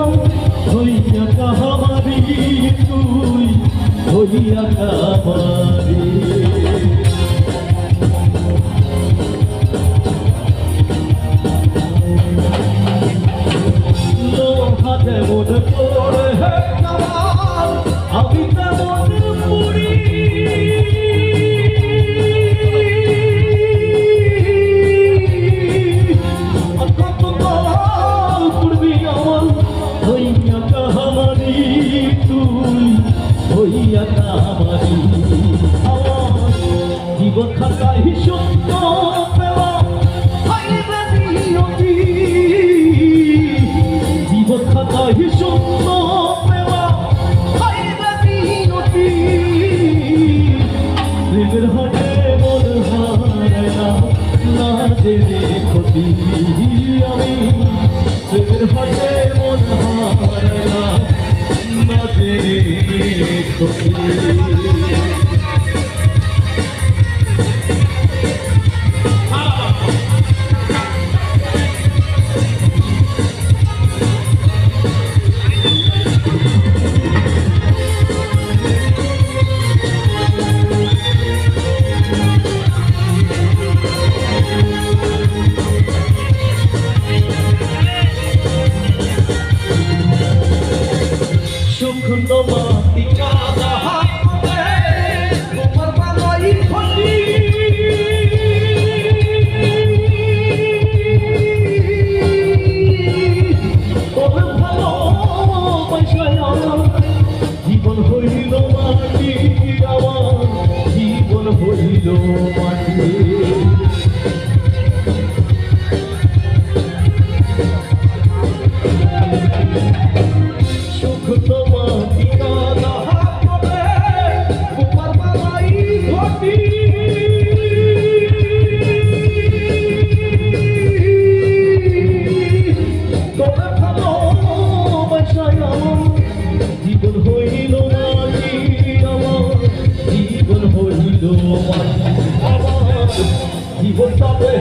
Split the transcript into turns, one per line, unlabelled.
আমার হইয়া কাহারি তুই হইয়া কাহারি লোহা যেমন পড়ে আমি তেমন পড়ি হইয়া কামারি জীবন খাতায় সত্য পেওয়া জীবন খাতায় সত্য পেওয়া প্রেমের হাটে মন হারায় না না জেনে ক্ষতি আমি প্রেমের হাটে মন হারায় না না জেনে ক্ষতি শুকনো মাটি কাদা হাতে তোমার বালাই ফলি তবে ভালো পয়সায় আমার জীবন হইল মাটি আমার জীবন হইল মাটি জীবন হইল মাটি আমার জীবন হইল মাটি আমার জীবন তবে